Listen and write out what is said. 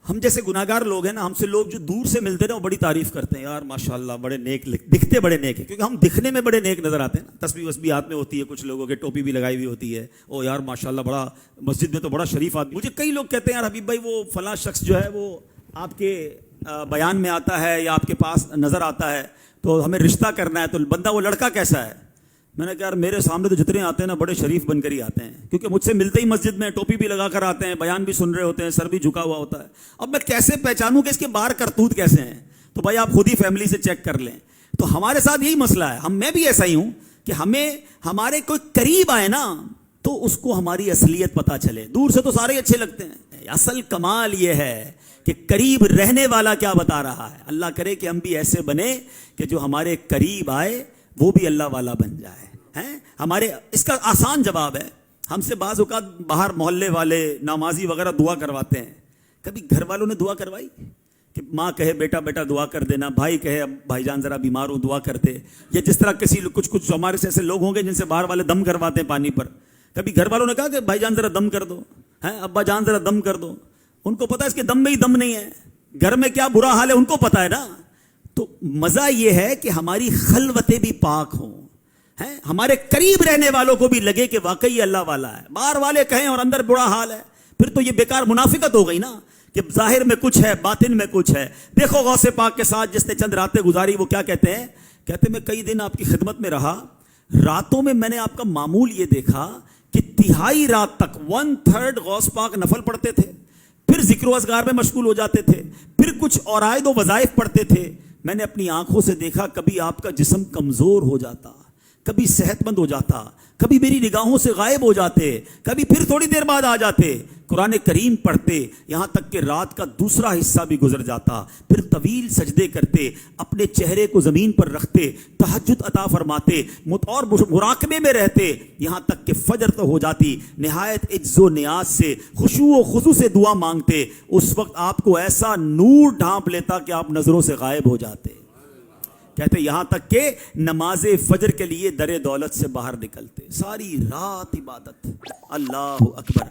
ہم جیسے گناہگار لوگ ہیں نا، ہم سے لوگ جو دور سے ملتے ہیں نا وہ بڑی تعریف کرتے ہیں، یار ماشاءاللہ بڑے نیک دکھتے بڑے نیک ہیں، کیونکہ ہم دکھنے میں بڑے نیک نظر آتے ہیں نا، تسبیح وسبیح ہاتھ میں ہوتی ہے، کچھ لوگوں کے ٹوپی بھی لگائی ہوئی ہوتی ہے، او یار ماشاءاللہ بڑا مسجد میں تو بڑا شریف آدمی۔ مجھے کئی لوگ کہتے ہیں یار حبیب بھائی وہ فلاں شخص جو ہے وہ آپ کے بیان میں آتا ہے یا آپ کے پاس نظر آتا ہے تو ہمیں رشتہ کرنا ہے، تو بندہ وہ لڑکا کیسا ہے؟ میں نے کہا یار میرے سامنے تو جتنے آتے ہیں نا بڑے شریف بن کر ہی آتے ہیں، کیونکہ مجھ سے ملتے ہی مسجد میں ٹوپی بھی لگا کر آتے ہیں، بیان بھی سن رہے ہوتے ہیں، سر بھی جھکا ہوا ہوتا ہے۔ اب میں کیسے پہچانوں کہ اس کے باہر کرتوت کیسے ہیں؟ تو بھائی آپ خود ہی فیملی سے چیک کر لیں۔ تو ہمارے ساتھ یہی مسئلہ ہے، میں بھی ایسا ہی ہوں کہ ہمیں ہمارے کوئی قریب آئے نا تو اس کو ہماری اصلیت پتہ چلے، دور سے تو سارے ہی اچھے لگتے ہیں۔ اصل کمال یہ ہے کہ قریب رہنے والا کیا بتا رہا ہے۔ اللہ کرے کہ ہم بھی ایسے بنے کہ جو ہمارے قریب آئے وہ بھی اللہ والا بن جائے۔ ہمارے اس کا آسان جواب ہے، ہم سے بعض اوقات باہر محلے والے نمازی وغیرہ دعا کرواتے ہیں، کبھی گھر والوں نے دعا کروائی کہ ماں کہے بیٹا بیٹا دعا کر دینا، بھائی کہے بھائی جان ذرا بیمار ہوں دعا کر دے، یا جس طرح کچھ ہمارے سے ایسے لوگ ہوں گے جن سے باہر والے دم کرواتے ہیں پانی پر، کبھی گھر والوں نے کہا کہ بھائی جان ذرا دم کر دو، ابا جان ذرا دم کر دو، ان کو پتا ہے اس کے دم میں ہی دم نہیں ہے، گھر میں کیا برا حال ہے ان کو پتا ہے نا۔ تو مزہ یہ ہے کہ ہماری خلوتیں بھی پاک ہوں، ہمارے قریب رہنے والوں کو بھی لگے کہ واقعی اللہ والا ہے، باہر والے کہیں اور اندر برا حال ہے، پھر تو یہ بیکار منافقت ہو گئی نا کہ ظاہر میں کچھ ہے باطن میں کچھ ہے۔ دیکھو غوث پاک کے ساتھ جس نے چند راتیں گزاری وہ کیا کہتے ہیں، کہتے میں کئی دن آپ کی خدمت میں رہا، راتوں میں میں نے آپ کا معمول یہ دیکھا کہ تہائی رات تک 1/3 غوث پاک نفل پڑھتے تھے، پھر ذکر و اذکار میں مشغول ہو جاتے تھے، پھر کچھ عرائض و وظائف پڑھتے تھے۔ میں نے اپنی آنکھوں سے دیکھا کبھی آپ کا جسم کمزور ہو جاتا، کبھی صحت مند ہو جاتا، کبھی میری نگاہوں سے غائب ہو جاتے، کبھی پھر تھوڑی دیر بعد آ جاتے، قرآن کریم پڑھتے، یہاں تک کہ رات کا دوسرا حصہ بھی گزر جاتا، پھر طویل سجدے کرتے، اپنے چہرے کو زمین پر رکھتے، تہجد عطا فرماتے اور مراقبے میں رہتے، یہاں تک کہ فجر تو ہو جاتی، نہایت عجز و نیاز سے خشوع و خضوع سے دعا مانگتے، اس وقت آپ کو ایسا نور ڈھانپ لیتا کہ آپ نظروں سے غائب ہو جاتے۔ کہتے یہاں تک کہ نماز فجر کے لیے در دولت سے باہر نکلتے، ساری رات عبادت، اللہ اکبر۔